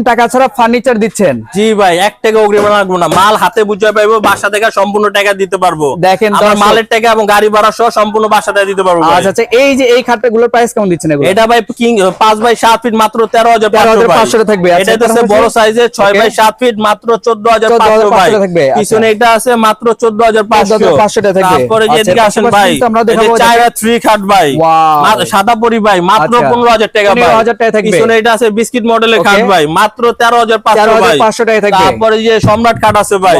টাকা ছাড়া ফার্নিচার দিচ্ছেন? জি ভাই, 1 টাকা অগ্রিম লাগবে না, মাল হাতে বুঝে পাইবো, বাসা থেকে সম্পূর্ণ টাকা দিতে পারবো। দেখেন আমার মালের টাকা এবং গাড়ি ভাড়া সহ সম্পূর্ণ বাসা থেকে দিতে পারবো। আচ্ছা, এই যে এই খাটগুলোর প্রাইস কেমন দিচ্ছেন এগুলো? এটা ভাই 5x7 ফিট মাত্র 13,500 থাকবে। এটা হচ্ছে বড় সাইজের 6x7 ফিট মাত্র 14,500 ভাই। পিছনে এটা আছে মাত্র 14,500 টাকা থাকবে। তারপরে যে এদিকে আসেন ভাই, এই যে চায়না 3 খাট ভাই, সাদা পরি ভাই, মাত্র 15,000 টাকা ভাই। 15,000 টাকা থাকবে। পিছনে এটা আছে বিস্কিট মডেলের খাট ভাই, মাত্র 13,500 ভাই। টাকা থাকবে। তারপরে যে সম্রাট কাঠ আছে ভাই,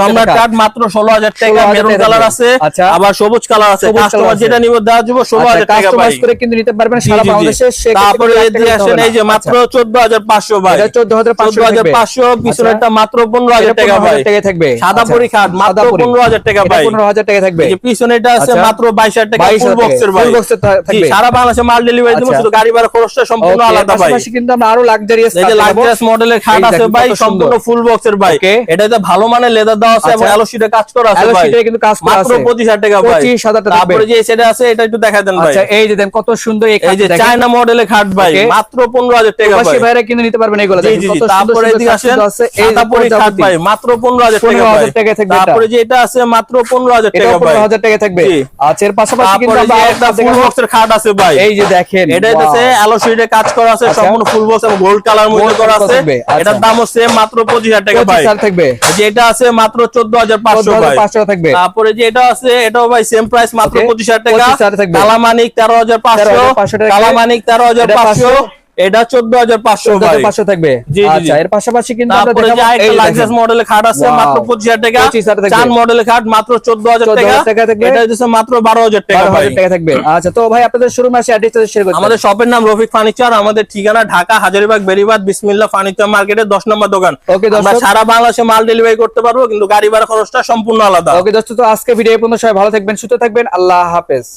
সম্রাট কাঠ মাত্র 16,000 টাকা। মেরুন কালার আছে, আবার সবুজ কালার আছে। কাস্টমার যেটা নিবে দেওয়া যাবে 16,000 টাকা ভাই। কাস্টমাইজ করে কিন্তু নিতে পারবেন সারা বাংলাদেশে। তারপরে এদিকে আসেন, এই যে মাত্র 14,500 ভাই, এটা 14,500। পিছনেরটা মাত্র 15,000 টাকা ভাই থাকবে। সাদা পরি খাট মাত্র 15,000 টাকা ভাই, 15,000 টাকা থাকবে। এই যে পিছনেটা আছে মাত্র 22,000 টাকা ফুল বক্সের ভাই। জি, সারা বাংলাদেশে মাল ডেলিভারি দেব, শুধু গাড়ি ভাড়া খরচটা সম্পূর্ণ আলাদা ভাই। পাশাপাশি কিন্তু আমরা আরো লাক্সারিয়াস এই যে লাক্সারিয়াস মডেলের খাট আছে ভাই, সম্পূর্ণ ফুল বক্সের ভাই। এটাতে ভালো মানের লেদার দেওয়া আছে এবং অ্যালোশিটে কাজ করা আছে ভাই, কিন্তু কাজ করা আছে মাত্র 25,000 টাকা ভাই। 25,000 টাকা। তারপরে যে সেটা আছে, এটা একটু দেখাই দেন ভাই। আচ্ছা, এই যে দেন কত সুন্দর এই যে চায়না মডেলের খাট ভাই, মাত্র 15,000 টাকা ভাই। প্রবাসী ভাইরা কিন্তু নিতে পারবেন এগুলো। জি জি। তারপরে এদিকে আসেন, সাদা পরি খাট ভাই, মাত্র 15,000 টাকা ভাই। তারপরে যে এটা আছে মাত্র 15,000 টাকা ভাই, 15,000 টাকা থাকবে। আচ্ছা, এর পাশাপাশি কিন্তু আমরা একটা ফুল বক্সের খাট আছে ভাই, এই যে দেখেন, এটা হচ্ছে অ্যালোশিটে কাজ করা আছে, সম্পূর্ণ ফুল বক্স এবং গোল্ড কালার মধ্যে করা আছে। এটার দামও সেম, মাত্র 25,000 টাকা ভাই থাকবে। যে এটা আছে মাত্র 14,500 ভাই থাকবে। তারপরে যে এটা আছে, এটাও ভাই সেম প্রাইস, মাত্র 25,000 টাকা। কালামানিক 13,500, কালামানিক 13,500, এটা 14,500 ভাই থাকবে। আচ্ছা, এর পাশাপাশি কিন্তু আমরা তারপরে যে একটা লাক্সারিয়াস মডেলের খাট আছে, মাত্র 25,000 টাকা। চান মডেলের খাট মাত্র 14,000 টাকা থাকবে। এটা হচ্ছে মাত্র 12,000 টাকা ভাই থাকবে। আচ্ছা, তো ভাই আপনাদের শোরুম আছে, অ্যাড্রেসটা শেয়ার করুন। আমাদের শপের নাম রফিক ফার্নিচার, আমাদের ঠিকানা ঢাকা হাজারীবাগ বেরিবাদ বিসমিল্লাহ ফার্নিচার মার্কেটের 10 নম্বর দোকান। আমরা সারা বাংলাদেশে মাল ডেলিভারি করতে পারবো, কিন্তু গাড়ি ভাড়া খরচটা সম্পূর্ণ আলাদা। ওকে দোস্ত, তো আজকে ভিডিও পর্যন্ত সবাই ভালো থাকবেন, সুস্থ থাকবেন, আল্লাহ হাফেজ।